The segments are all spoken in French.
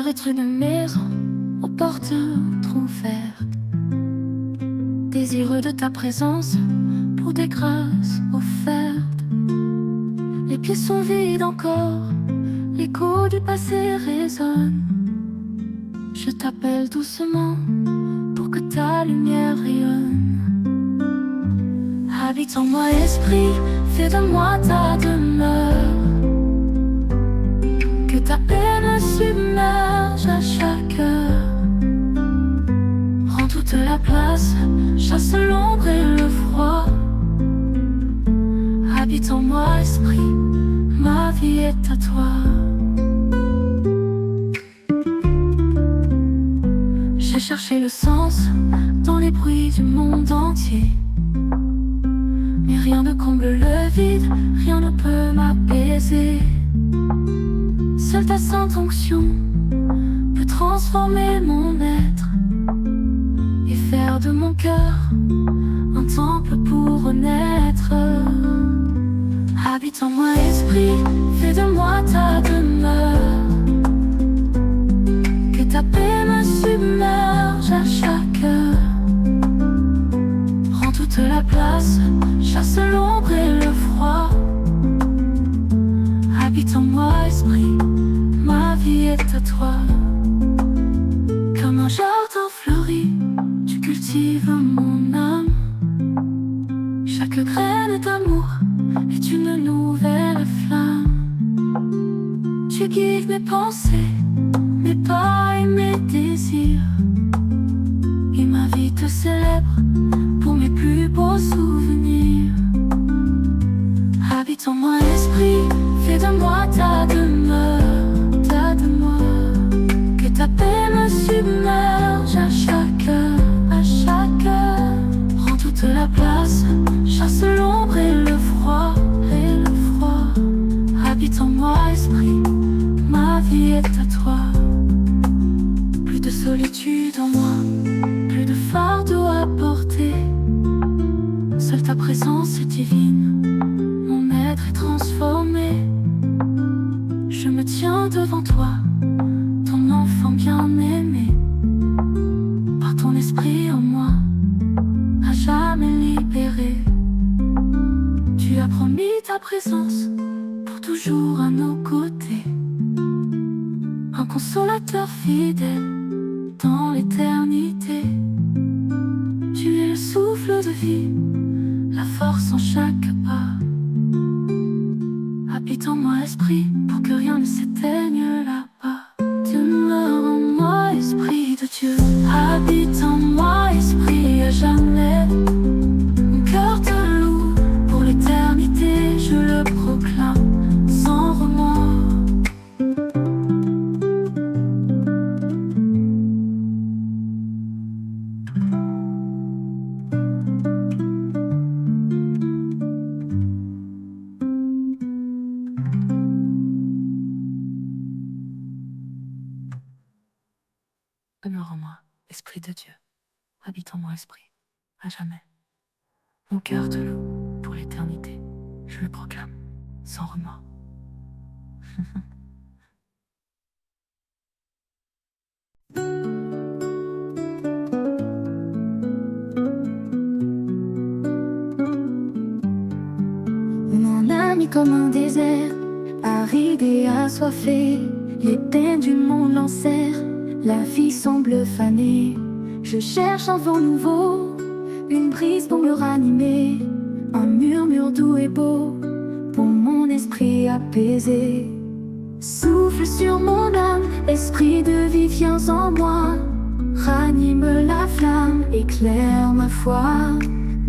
être une maison aux portes trouvertes, désireux de ta présence pour des grâces offertes. Les pieds sont vides encore, l'écho du passé résonne. Je t'appelle doucement pour que ta lumière rayonne. Habite en moi, esprit, fais de moi ta demeure. Que ta paix me submerge à chaque heure. Rends toute la place, chasse l'ombre et le froid. Habite en moi, esprit, ma vie est à toi. J'ai cherché le sens dans les bruits du monde entier, mais rien ne comble le vide, rien ne peut m'apaiser. Seule ta sainte onction peut transformer mon être et faire de mon cœur un temple pour renaître. Habite en moi, esprit, fais de moi ta demeure. Que ta paix me submerge à chaque heure. Rends toute la place, chasse l'ombre et le froid. Habite en moi, esprit, ma vie est à toi. Comme un jardin fleuri, tu cultives mon âme. Chaque graine d'amour est une nouvelle flamme. Tu guides mes pensées, mes pas et mes désirs, et ma vie te célèbre pour mes plus beaux souvenirs. Habite en moi, esprit, fais de moi ta demeure, ta demeure. Que ta paix me submerge à chaque heure, à chaque heure. Prends toute la place, chasse l'ombre et le froid, et le froid. Habite en moi, esprit, ma vie est à toi. Plus de solitude en moi, plus de fardeau à porter. Seule ta présence est divine, mon être est transformé. Je me tiens devant toi, ton enfant bien-aimé. Par ton esprit en moi, à jamais libéré. Tu as promis ta présence pour toujours à nos côtés. Un consolateur fidèle dans l'éternité. Tu es le souffle de vie, la force en chaque pas. Habite en moi, esprit, pour que rien ne s'éteigne là-bas. Demeure en moi, esprit de Dieu. Habite en moi, esprit, à jamais. Mon cœur te loue pour l'éternité, je le proclame sans remords. Demeure en moi, esprit de Dieu. Habite en moi, esprit, à jamais. Mon cœur te loue pour l'éternité, je le proclame sans remords. Mon âme est comme un désert, aride et assoiffé. Les peines du monde l'enserrent, la vie semble fanée. Je cherche un vent nouveau, une brise pour me ranimer, un murmure doux et beau pour mon esprit apaisé. Souffle sur mon âme, esprit de vie, viens en moi. Ranime la flamme, éclaire ma foi.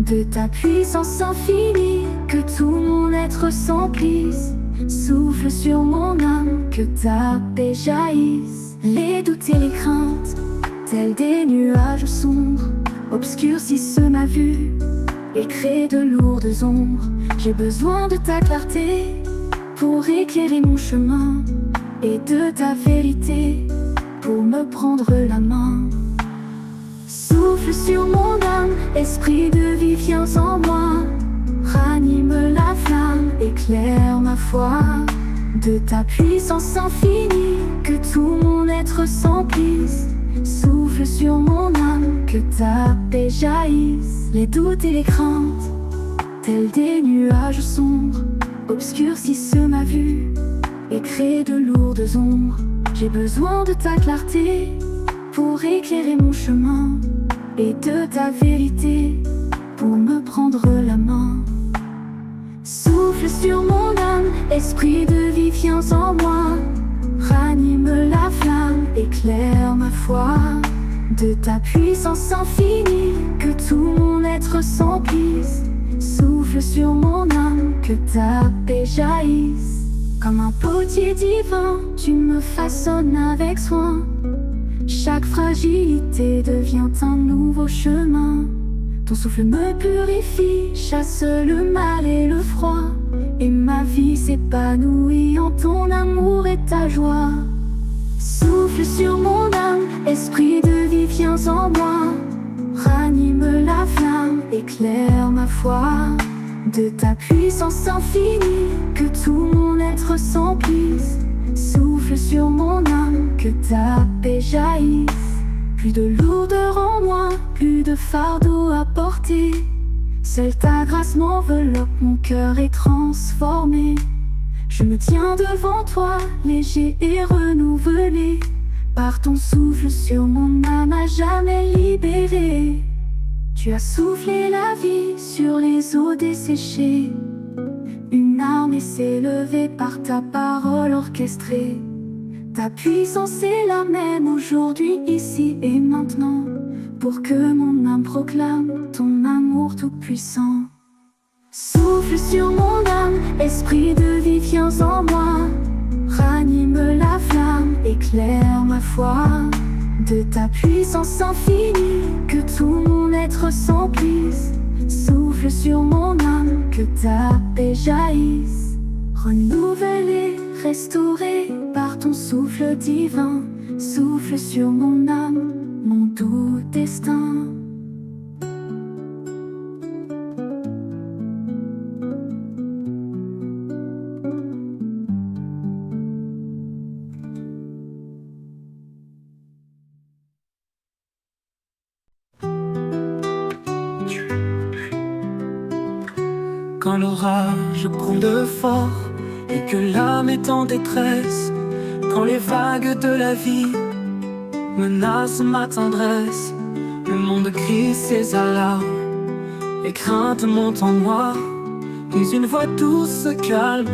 De ta puissance infinie, que tout mon être s'emplisse. Souffle sur mon âme, que ta paix jaillisse. Les doutes et les craintes, tels des nuages sombres, obscurcissent ma vue et créent de lourdes ombres. J'ai besoin de ta clarté pour éclairer mon chemin, et de ta vérité pour me prendre la main. Souffle sur mon âme, esprit de vie, viens en moi. Ranime la flamme, éclaire ma foi. de ta puissance infinie, que tout mon être s'emplisse. Souffle sur mon âme, que ta paix jaillisse. Les doutes et les craintes, tels des nuages sombres, obscurcissent ma vue et créent de lourdes ombres. J'ai besoin de ta clarté pour éclairer mon chemin, et de ta vérité pour me prendre la main. Souffle sur mon âme, esprit de vie, viens en moi. Ranime la flamme, éclaire ma foi. De ta puissance infinie, que tout mon être s'emplisse. Souffle sur mon âme, que ta paix jaillisse. Comme un potier divin, tu me façonnes avec soin. Chaque fragilité devient un nouveau chemin. Ton souffle me purifie, chasse le mal et le froid, et ma vie s'épanouit en ton amour et ta joie. Souffle sur mon âme, esprit de vie, viens en moi. Ranime la flamme, éclaire ma foi. De ta puissance infinie, que tout mon être s'emplisse. Souffle sur mon âme, que ta paix jaillisse. Plus de lourdeur en moi, plus de fardeau à porter. Seule ta grâce m'enveloppe, mon cœur est transformé. Je me tiens devant toi, léger et renouvelé, par ton souffle sur mon âme à jamais libérée. Tu as soufflé la vie sur les eaux desséchées. Une armée s'est levée par ta parole orchestrée. Ta puissance est la même aujourd'hui, ici et maintenant, pour que mon âme proclame ton amour tout-puissant. Souffle sur mon âme, esprit de vie, viens en moi. Ranime la flamme, éclaire ma foi. De ta puissance infinie, que tout mon être s'emplisse. Souffle sur mon âme, que ta paix jaillisse. Renouvelé, restauré par ton souffle divin. Souffle sur mon âme, mon doux destin. Quand l'orage gronde fort et que l'âme est en détresse, quand les vagues de la vie menacent ma tendresse, le monde crie ses alarmes, les craintes montent en moi, puis une voix douce se calme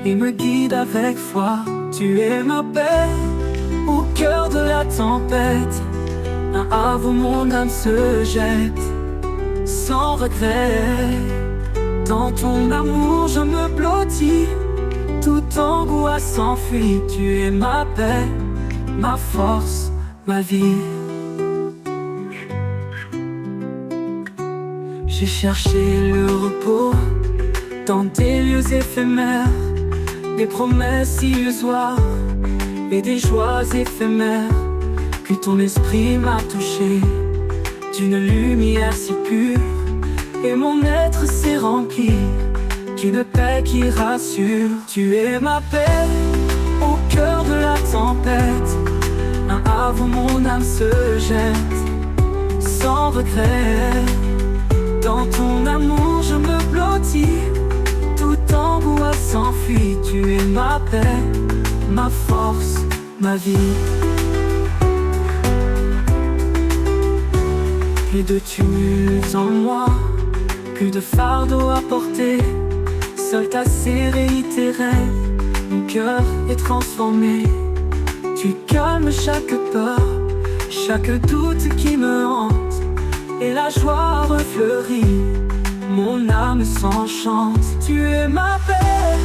et me guide avec foi. Tu es ma paix au cœur de la tempête, un havre où mon âme se jette sans regret. Dans ton amour je me blottis, toute angoisse s'enfuit. Tu es ma paix, ma force, ma vie. J'ai cherché le repos dans des lieux éphémères, des promesses illusoires et des joies éphémères. Puis ton esprit m'a touché d'une lumière si pure, et mon être s'est rempli d'une paix qui rassure. Tu es ma paix au cœur de la tempête, un havre où mon âme se jette sans regret. Dans ton amour je me blottis, toute angoisse s'enfuit. Tu es ma paix, ma force, ma vie. Plus de tumulte en moi, plus de fardeau à porter. Seule ta sérénité règne, mon cœur est transformé. Tu calmes chaque peur, chaque doute qui me hante, et la joie refleurit, mon âme s'enchante. Tu es ma paix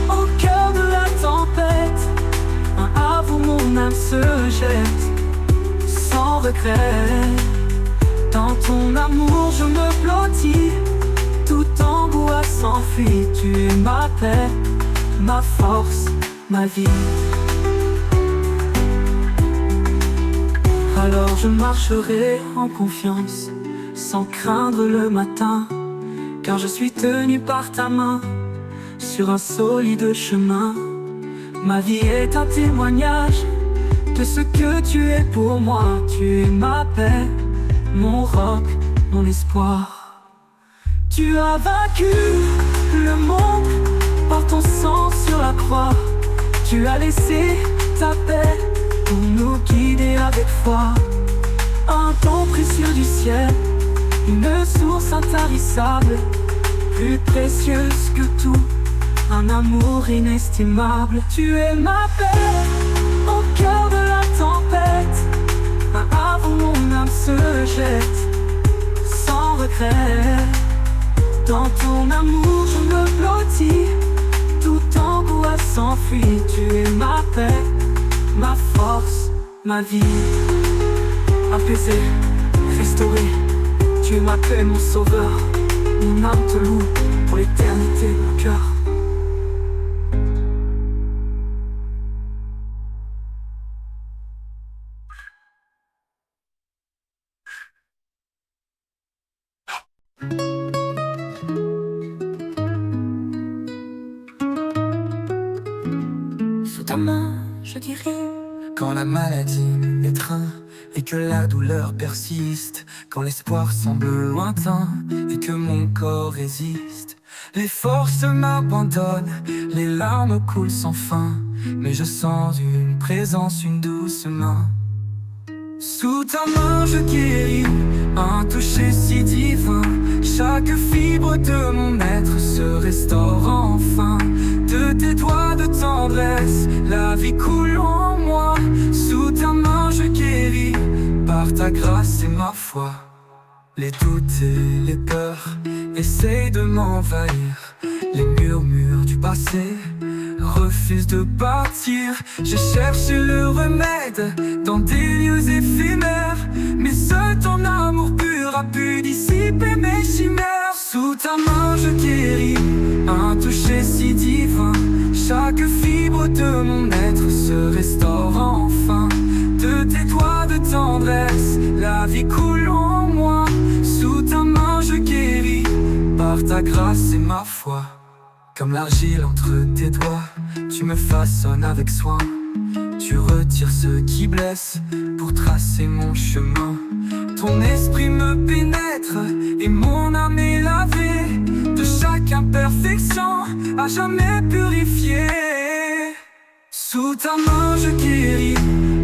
au cœur de la tempête, un havre où mon âme se jette sans regret. Dans ton amour je me blottis, toute angoisse s'enfuit. Tu es ma paix, ma force, ma vie. Alors je marcherai en confiance, sans craindre le matin, car je suis tenu par ta main sur un solide chemin. Ma vie est un témoignage de ce que tu es pour moi. Tu es ma paix, mon roc, mon espoir. Tu as vaincu le monde par ton sang sur la croix. Tu as laissé ta paix pour nous guider avec foi. Un don précieux du ciel, une source intarissable, plus précieuse que tout, un amour inestimable. Tu es ma paix au cœur de la tempête, un havre où mon âme se jette sans regret. Dans ton amour je me blottis, toute angoisse s'enfuit. Tu es ma paix, ma force, ma vie. Apaisé, restauré, tu es ma paix, mon sauveur. Mon âme te loue pour l'éternité, mon cœur. Sous ta main, je guéris. Quand la maladie m'étreint et que la douleur persiste, quand l'espoir semble lointain et que mon corps résiste, les forces m'abandonnent, les larmes coulent sans fin, mais je sens une présence, une douce main. Sous ta main je guéris, un toucher si divin. Chaque fibre de mon être se restaure enfin. De tes doigts de tendresse, la vie coule en moi. Sous ta main je guéris, par ta grâce et ma foi. Les doutes et les peurs essayent de m'envahir. Les murmures du passé refusent de partir. J'ai cherché le remède dans des lieux éphémères, mais seul ton amour pur a pu dissiper mes chimères. Sous ta main je guéris, un toucher si divin. Chaque fibre de mon être se restaure enfin. De tes doigts de tendresse, la vie coule en moi. Sous ta main je guéris, par ta grâce et ma foi. Comme l'argile entre tes doigts, tu me façonnes avec soin. Tu retires ce qui blesse pour tracer mon chemin. Ton esprit me pénètre et mon âme est lavée de chaque imperfection, à jamais purifiée. Sous ta main je guéris,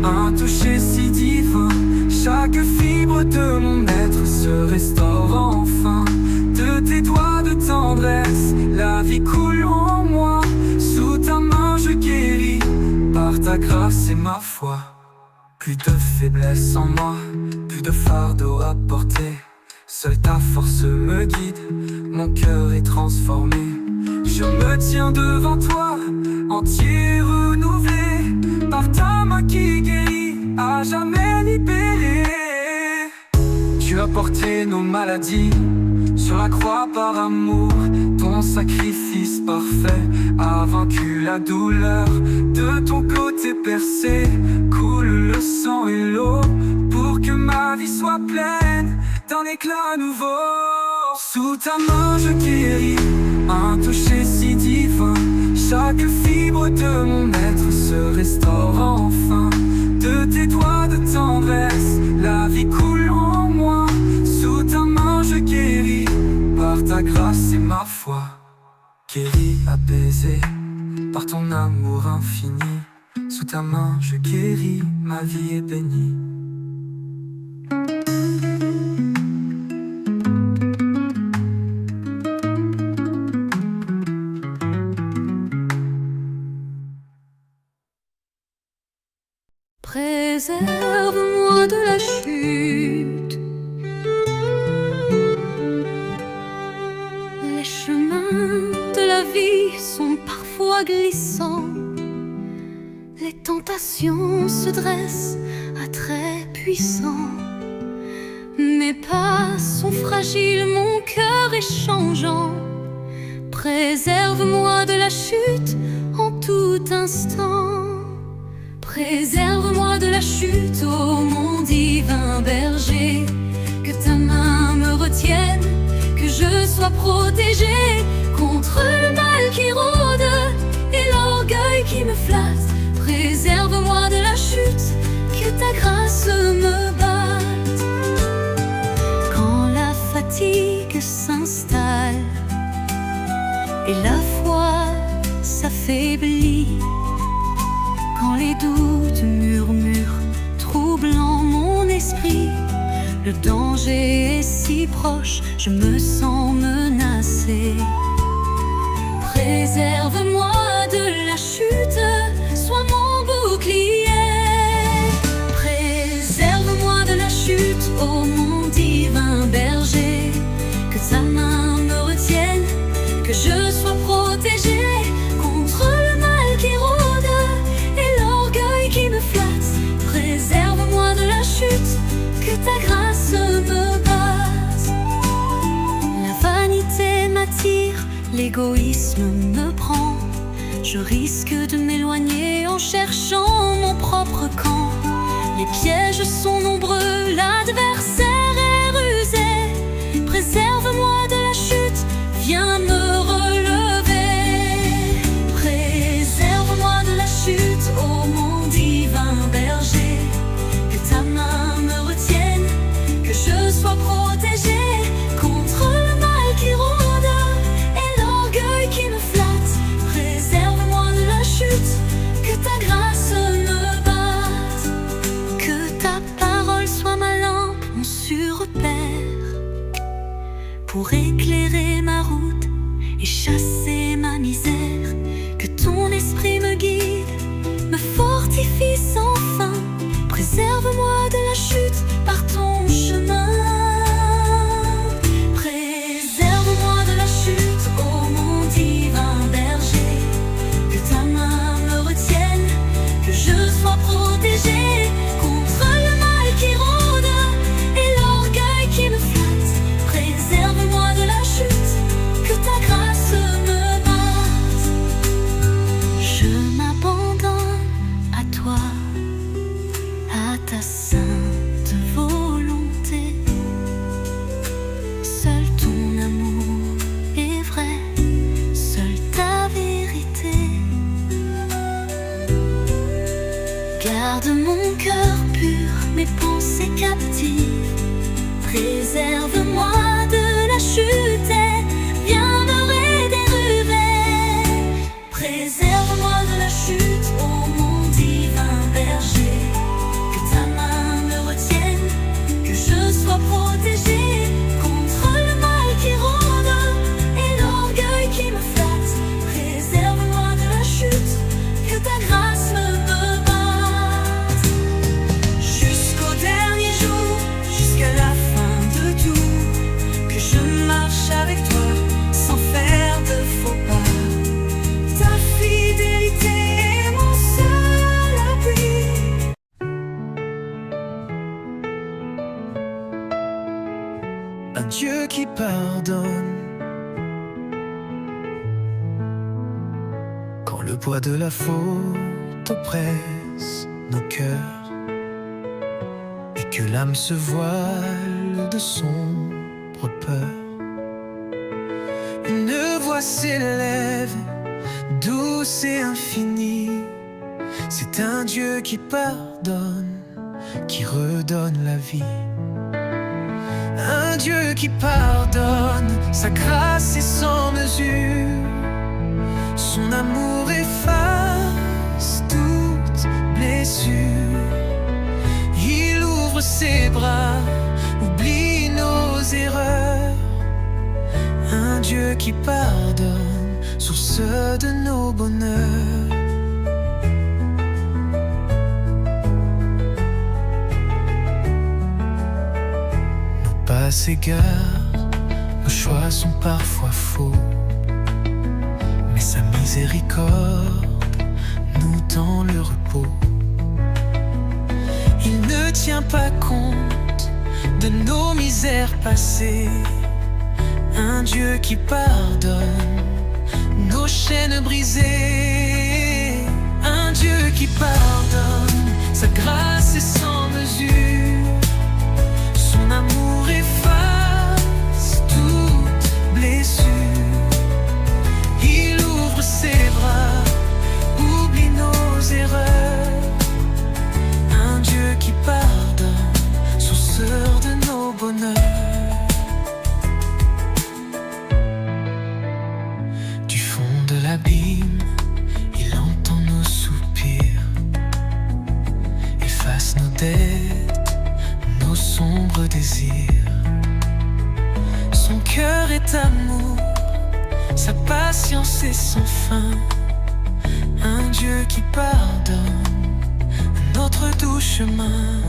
un toucher si divin. Chaque fibre de mon être se restaure enfin. De tes doigts de tendresse, la vie coule en moi. Sous ta main je guéris, par ta grâce et ma foi. Plus de faiblesse en moi, plus de fardeau à porter. Seule ta force me guide, mon cœur est transformé. Je me tiens devant toi, entier renouvelé, par ta main qui guérit, à jamais libéré. Tu as porté nos maladies sur la croix par amour. Ton sacrifice parfait a vaincu la douleur. De ton côté percé coule le sang et l'eau, pour que ma vie soit pleine d'un éclat nouveau. Sous ta main je guéris, un toucher si divin. Chaque fibre de mon être se restaure enfin. De tes doigts de tendresse, la vie coule en moi. Sous ta main je guéris, par ta grâce et ma foi. Guéri, apaisé, par ton amour infini. Sous ta main je guéris, ma vie est bénie. Préserve-moi de la chute. Les chemins de la vie sont parfois glissants. Les tentations se dressent à traits puissants. Mes pas sont fragiles, mon cœur est changeant. Préserve-moi de la chute en tout instant. Préserve-moi de la chute, ô mon divin berger. Que ta main me retienne, que je sois protégée contre le mal qui rôde et l'orgueil qui me flatte. et la foi s'affaiblit. Quand les doutes murmurent, troublant mon esprit, le danger est si proche, je me sens menacée. Préserve-moi de la chute, sois mon bouclier. Préserve-moi de la chute, ô mon divin berger. Que ta main me retienne, que je sois protégée contre le mal qui rôde et l'orgueil qui me flatte. Préserve-moi de la chute, que ta grâce me batte. La vanité m'attire, l'égoïsme me prend. Je risque de m'éloigner en cherchant mon propre camp. Les pièges sont nombreux, l'adversaire est rusé. Préserve-moi de la chute, viens me relever. Préserve-moi de la chute, ô mon divin berger. Que ta main me retienne, que je sois protégée contre le mal qui rôde et l'orgueil qui me flatte. Préserve-moi de la chute, que ta grâce me batte. Que ta parole soit ma lampe, mon sûr repère, pour éclairer ma route et chasser ma misère. Que ton esprit me guide, me fortifie sans fin. Préserve-moi de la chute par ton chemin. Préserve-moi de la chute, ô mon divin berger. Que ta main me retienne, que je sois protégée contre le mal qui rôde et l'orgueil qui me flatte. Préserve-moi de la chute, que ta grâce me batte. Je m'abandonne à toi, à ta sainte volonté. Seul ton amour est vrai, seule ta vérité. Garde mon cœur pur, mes pensées captives. Préserve-moi de la chute et viens me dériver. Préserve-moi de la chute, ô mon divin berger. Que ta main me retienne, que je sois protégée contre le mal qui rôde et l'orgueil qui me flatte. Préserve-moi de la chute, que ta grâce me batte. Jusqu'au dernier jour, jusqu'à la fin de tout, que je marche avec toi sans faire de faux pas. Ta fidélité est mon seul appui. Un Dieu qui pardonne quand le poids de la faute oppresse nos cœurs et que l'âme se voile de sombre peur. Une voix s'élève, douce et infinie. C'est un Dieu qui pardonne, qui redonne la vie. Un Dieu qui pardonne, sa grâce est sans mesure. Son amour efface toute blessure. Il ouvre ses bras, oublie nos erreurs. Un Dieu qui pardonne, source de nos bonheurs. Nos pas s'égarent, nos choix sont parfois faux, mais sa miséricorde nous tend le repos. Il ne tient pas compte de nos misères passées. Un Dieu qui pardonne nos chaînes brisées. Un Dieu qui pardonne, sa grâce est sans mesure. Son amour efface toute blessure. Il ouvre ses bras, oublie nos erreurs. Un Dieu qui pardonne, sourceur de nos bonheurs. Du magnanime, il entend nos soupirs, efface nos dettes, nos sombres désirs. Son cœur est amour, sa patience est sans fin. Un Dieu qui pardonne notre doux chemin.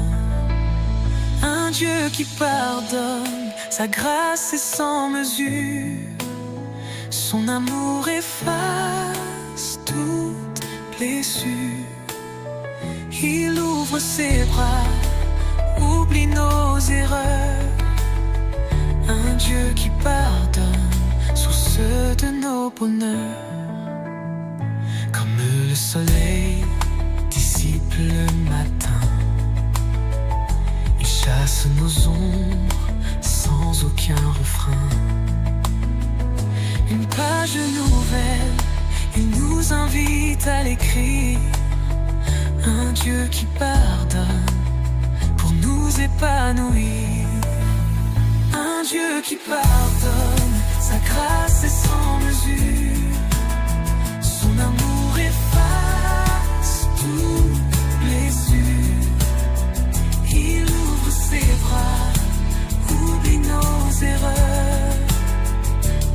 Un Dieu qui pardonne, sa grâce est sans mesure. Son amour efface toute blessure. Il ouvre ses bras, oublie nos erreurs. Un Dieu qui pardonne, source de nos bonheurs. Comme le soleil dissipe le matin, il chasse nos ombres sans aucun refrain. Une page nouvelle, il nous invite à l'écrire. Un Dieu qui pardonne pour nous épanouir. Un Dieu qui pardonne, sa grâce est sans mesure. Son amour efface toute blessure. Il ouvre ses bras, oublie nos erreurs.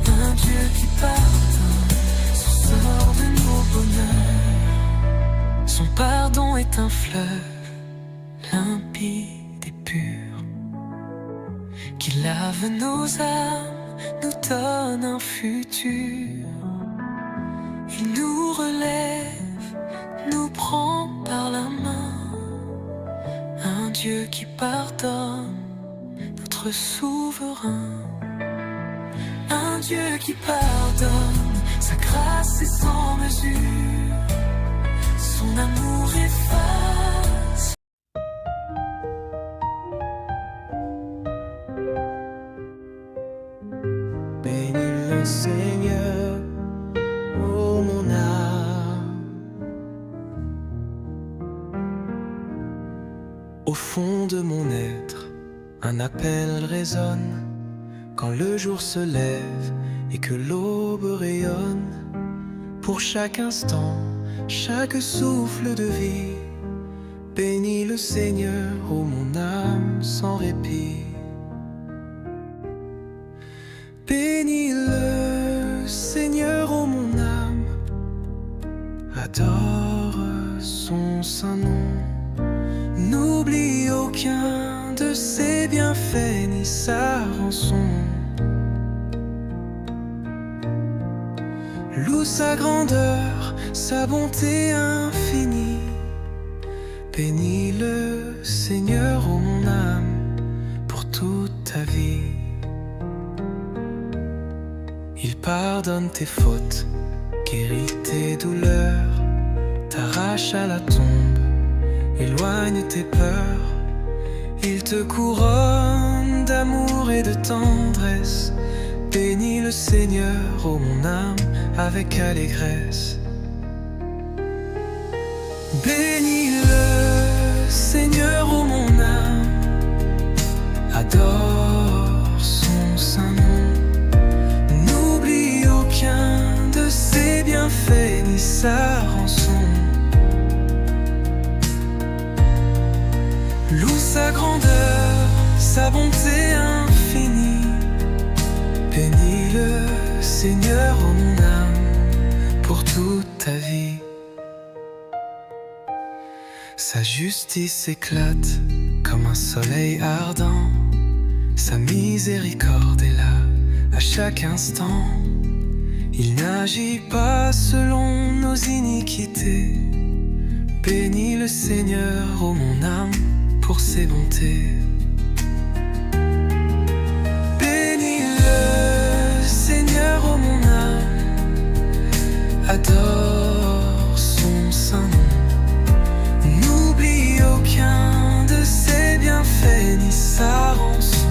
Un Dieu qui pardonne, sort de nos bonheurs. Son pardon est un fleuve limpide et pur, qui lave nos âmes, nous donne un futur. Il nous relève, nous prend par la main. Un Dieu qui pardonne, notre souverain. Un Dieu qui pardonne, sa grâce est sans mesure. Son amour efface. Bénis le Seigneur, ô mon âme. Au fond de mon être, un appel résonne quand le jour se lève et que l'aube rayonne. Pour chaque instant, chaque souffle de vie, bénis le Seigneur, ô mon âme, sans répit. Bénis le Seigneur, ô mon âme, adore son saint nom. N'oublie aucun de ses bienfaits ni sa rançon. Loue sa grandeur, sa bonté infinie. Bénis le Seigneur, ô mon âme, pour toute ta vie. Il pardonne tes fautes, guérit tes douleurs, t'arrache à la tombe, éloigne tes peurs. Il te couronne d'amour et de tendresse. Bénis le Seigneur, ô mon âme, avec allégresse. Bénis le Seigneur, ô mon âme, adore son saint nom. N'oublie aucun de ses bienfaits ni sa rançon. Loue sa grandeur, sa bonté infinie. Bénis le Seigneur, ô mon âme, pour toute ta vie. Sa justice éclate comme un soleil ardent. Sa miséricorde est là à chaque instant. Il n'agit pas selon nos iniquités. Bénis le Seigneur, ô mon âme, pour ses bontés. Bénis le Seigneur, ô mon âme, adore son saint nom. N'oublie aucun de ses bienfaits ni sa rançon.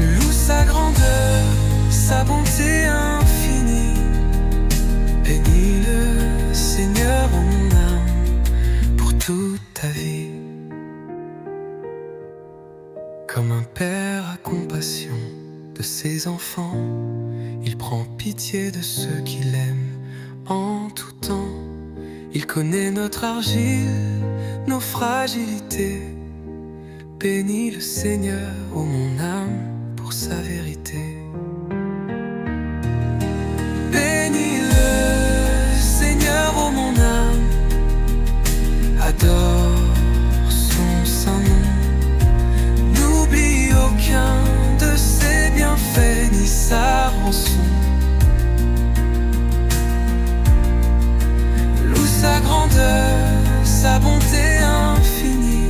Loue sa grandeur, sa bonté infinie. Bénis le Seigneur, ô mon âme, pour toute ta vie. Comme un père a compassion de ses enfants, prend pitié de ceux qui l'aiment en tout temps. Il connaît notre argile, nos fragilités. Bénis le Seigneur, ô mon âme, pour sa vérité. Bénis le Seigneur, ô mon âme, adore son saint nom. N'oublie aucun de ses bienfaits ni sa rançon. Loue sa grandeur, sa bonté infinie.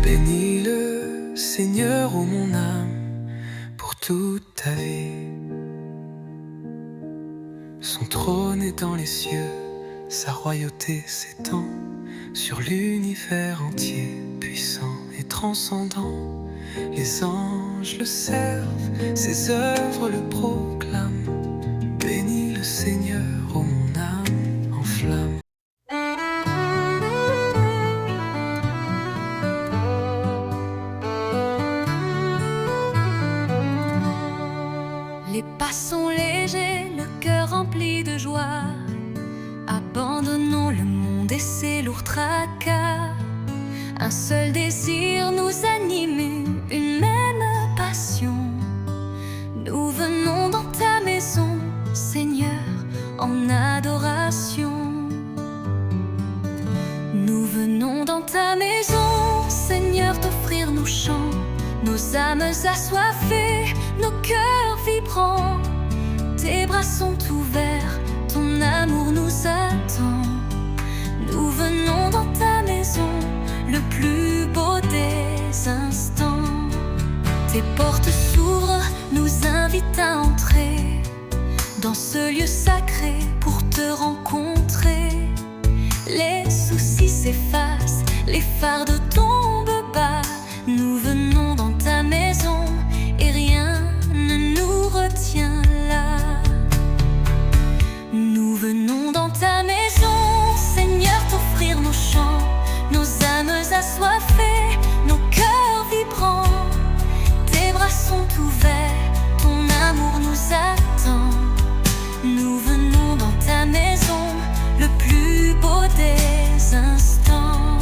Bénis le Seigneur, ô mon âme, pour toute ta vie. Son trône est dans les cieux, sa royauté s'étend sur l'univers entier, puissant et transcendant. Les anges le servent, ses œuvres le proclament. Bénis le Seigneur, ô mon âme en flamme. Les pas sont légers, le cœur rempli de joie. Abandonnons le monde et ses lourds tracas. Un seul désir nous anime, une même passion. Nous venons dans ta maison, Seigneur, en adoration. Nous venons dans ta maison, Seigneur, t'offrir nos chants, nos âmes assoiffées, nos cœurs vibrants. Tes bras sont ouverts, ton amour nous attend. Nous venons dans ta maison, le plus beau des instants. Tes portes s'ouvrent, nous invitent à entrer dans ce lieu sacré pour te rencontrer. Les soucis s'effacent, les fardeaux tombent bas. Nous venons dans ta maison et rien ne nous retient là. Nous venons dans ta maison, Seigneur, t'offrir nos chants, nos âmes assoiffées, nos cœurs vibrants. Tes bras sont ouverts, ton amour nous attend. Nous venons dans ta maison, le plus beau des instants.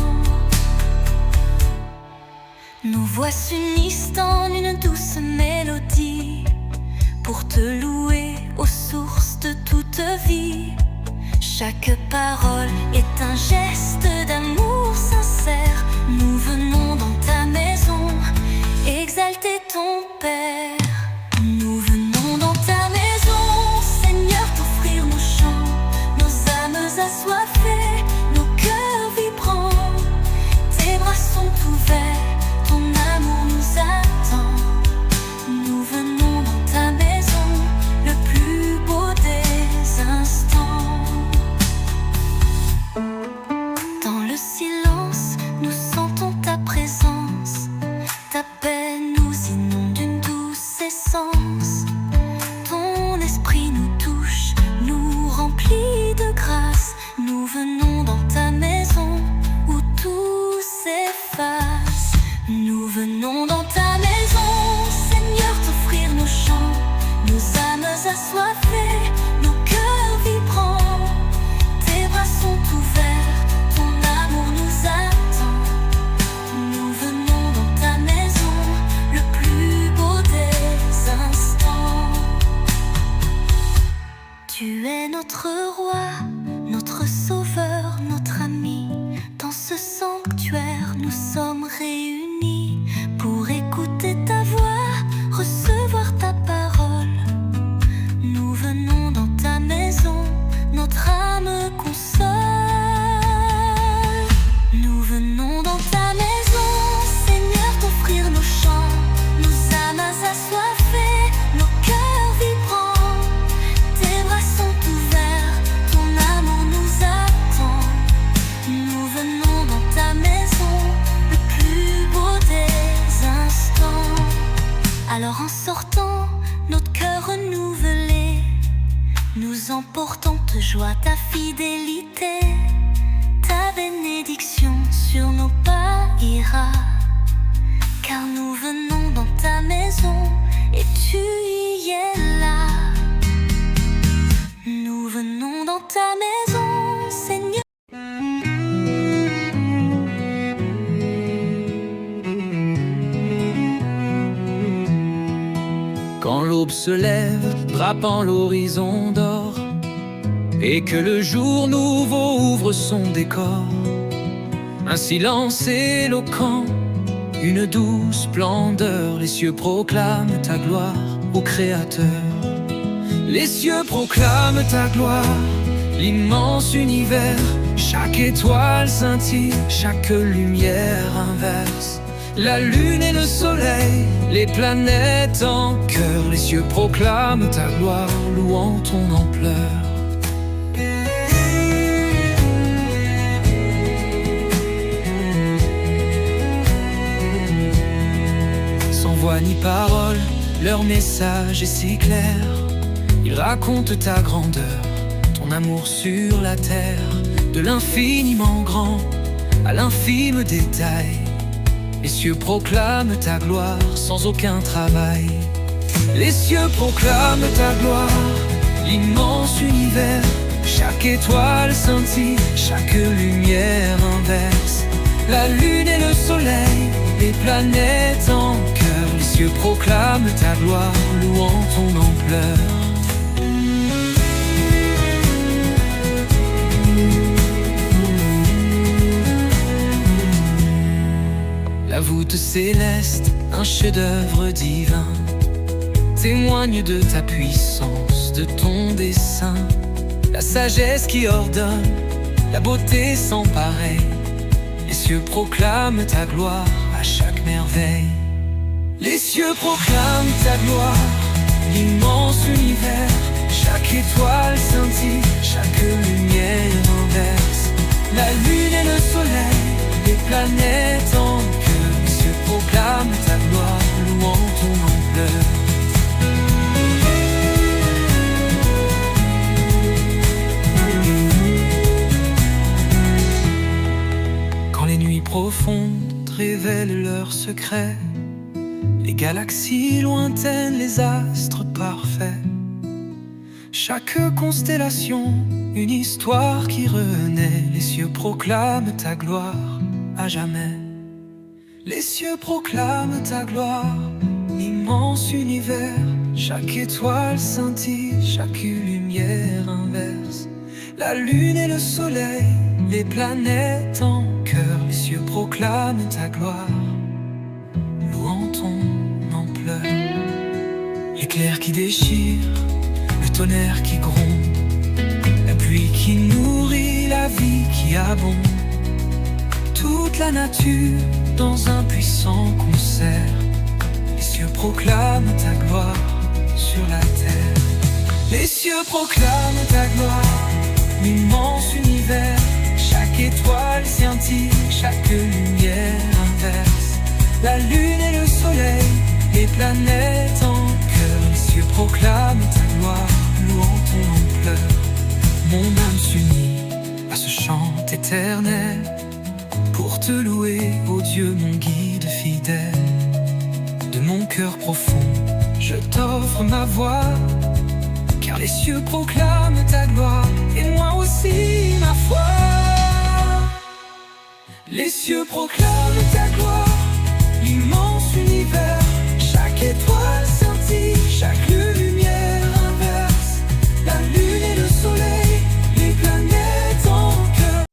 Nos voix s'unissent en une douce mélodie pour te louer aux sources de toute vie. Chaque parole est un geste d'amour sincère. Nous venons dans ta maison exalter ton Père. Nous venons dans ta maison, Seigneur, t'offrir nos chants, nos âmes assoiffées, nos cœurs vibrants. Tes bras sont ouverts, ton amour nous attend. Nous venons dans ta maison, le plus beau des instants. Dans le silence, nous sentons ta présence. Ta paix nous inonde d'une douce essence. Ton esprit nous touche, nous remplit de grâce. Nous venons dans ta maison où tout s'efface. Nous venons dans ta maison, Seigneur, t'offrir nos chants, nos âmes assoiffées, nos cœurs vibrants. Tes bras sont ouverts, ton amour nous attend. Nous venons dans ta maison, le plus beau des instants. Tu es notre roi, notre sauveur, notre ami. Dans ce sanctuaire, nous sommes réunis pour écouter ta voix, recevoir ta parole. Nous venons dans ta maison, notre âme console. Nous venons dans ta maison, Seigneur, t'offrir nos chants, nos âmes assoiffées, nos cœurs vibrants. Tes bras sont ouverts, ton amour nous attend. Nous venons dans ta maison, le plus beau des instants. Alors en sortant, notre cœur renouvelé, nous emportons de joie ta fidélité. Ta bénédiction sur nos pas ira, car nous venons dans ta maison et tu y es là. se lève, drapant l'horizon d'or, et que le jour nouveau ouvre son décor. Un silence éloquent, une douce splendeur, les cieux proclament ta gloire au Créateur. Les cieux proclament ta gloire, l'immense univers. Chaque étoile scintille, chaque lumière inverse. La lune et le soleil, les planètes en chœur. Les cieux proclament ta gloire, louant ton ampleur. Sans voix ni parole, leur message est si clair. Ils racontent ta grandeur, ton amour sur la terre. De l'infiniment grand à l'infime détail, les cieux proclament ta gloire sans aucun travail. Les cieux proclament ta gloire, l'immense univers. Chaque étoile scintille, chaque lumière inverse. La lune et le soleil, les planètes en chœur. Les cieux proclament ta gloire, louant ton ampleur. La voûte céleste, un chef-d'œuvre divin, témoigne de ta puissance, de ton dessein. La sagesse qui ordonne, la beauté sans pareil. Les cieux proclament ta gloire à chaque merveille. Les cieux proclament ta gloire, l'immense univers. Chaque étoile scintille, chaque lumière inverse. La lune et le soleil, les planètes en chœur. Les cieux proclament ta gloire, louant ton ampleur. Quand les nuits profondes révèlent leurs secrets, les galaxies lointaines, les astres parfaits, chaque constellation, une histoire qui renaît. Les cieux proclament ta gloire à jamais. Les cieux proclament ta gloire, l'immense univers. Chaque étoile scintille, chaque lumière inverse. La lune et le soleil, les planètes en chœur. Les cieux proclament ta gloire, louant ton ampleur. L'éclair qui déchire, le tonnerre qui gronde, la pluie qui nourrit, la vie qui abonde. Toute la nature dans un puissant concert. Les cieux proclament ta gloire sur la terre. Les cieux proclament ta gloire, l'immense univers. Chaque étoile scintille, chaque lumière inverse. La lune et le soleil, les planètes en chœur. Les cieux proclament ta gloire, louant ton ampleur. Mon âme s'unit à ce chant éternel pour te louer, ô Dieu, mon guide fidèle. De mon cœur profond, je t'offre ma voix, car les cieux proclament ta gloire, et moi aussi ma foi. Les cieux proclament ta gloire, l'immense univers. Chaque étoile scintille, chaque lumière inverse. La lune et le soleil, les planètes en chœur.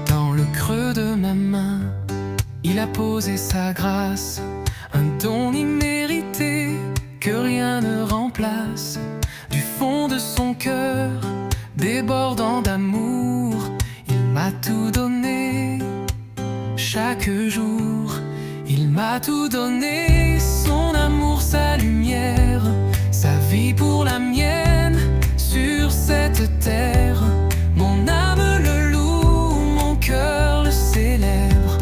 Dans le creux de ma main, il a posé sa grâce, un don immérité que rien ne remplace. Du fond de son cœur, débordant d'amour, il m'a tout donné. Chaque jour, il m'a tout donné. Son amour, sa lumière, sa vie pour la mienne. Sur cette terre, mon âme le loue, mon cœur le célèbre.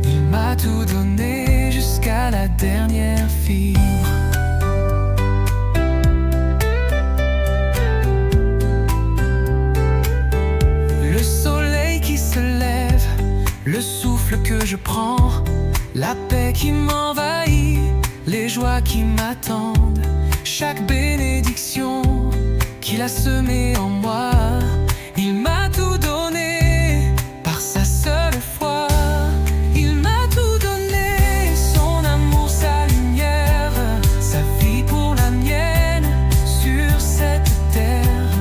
Il m'a tout donné jusqu'à la dernière fibre. Le soleil qui se lève, le souffle que je prends, la paix qui m'envahit, les joies qui m'attendent, chaque bénédiction qu'il a semée en moi. Il m'a tout donné par sa seule foi. Il m'a tout donné, son amour, sa lumière, sa vie pour la mienne sur cette terre.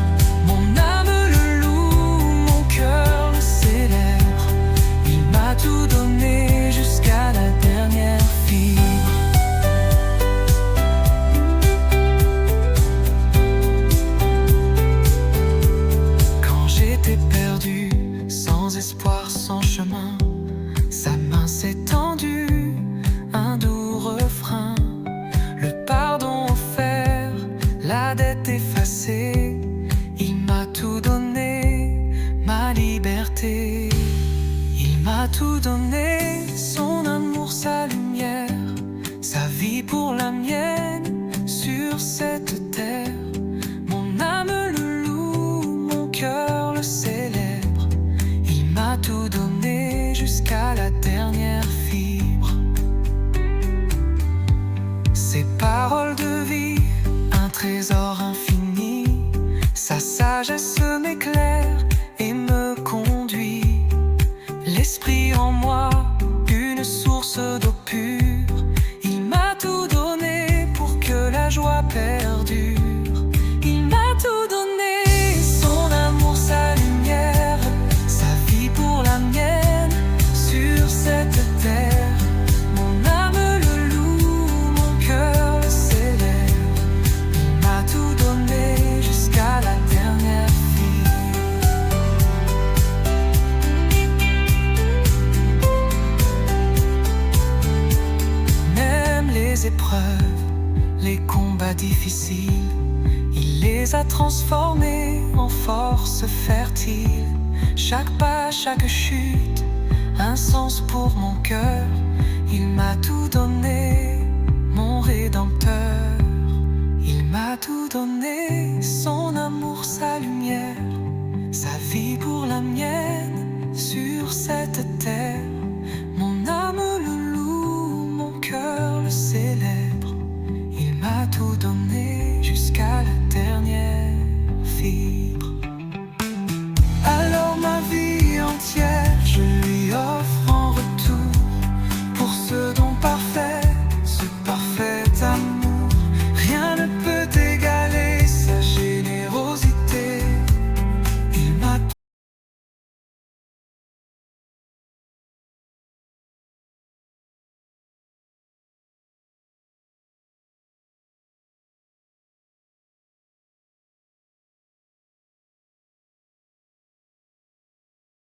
Mon âme le loue, mon cœur le célèbre. Il m'a tout donné jusqu'à la dernière fibre. Perdu, sans espoir, sans chemin, sa main s'est tendue, un doux refrain, le pardon offert, la dette effacée. Il m'a tout donné, ma liberté. Il m'a tout donné, son amour, sa lumière, sa vie pour la mienne sur cette terre. Mon âme le loue, mon cœur le célèbre. Il m'a tout donné jusqu'à la dernière fibre. Ses paroles de vie, un trésor infini. Sa sagesse m'éclaire et me conduit. L'esprit en moi, une source d'eau pure. Il m'a tout donné pour que la joie perdure. Il m'a tout donné, son amour, sa lumière, sa vie pour la mienne sur cette terre. Mon âme le loue, mon cœur le célèbre. Il m'a tout donné jusqu'à la dernière fibre. Même les épreuves, les combats difficiles, il les a transformés en force fertile. Chaque pas, chaque chute, un sens pour mon cœur. Il m'a tout donné, mon Rédempteur. Il m'a tout donné, son amour, sa lumière, sa vie pour la mienne sur cette terre.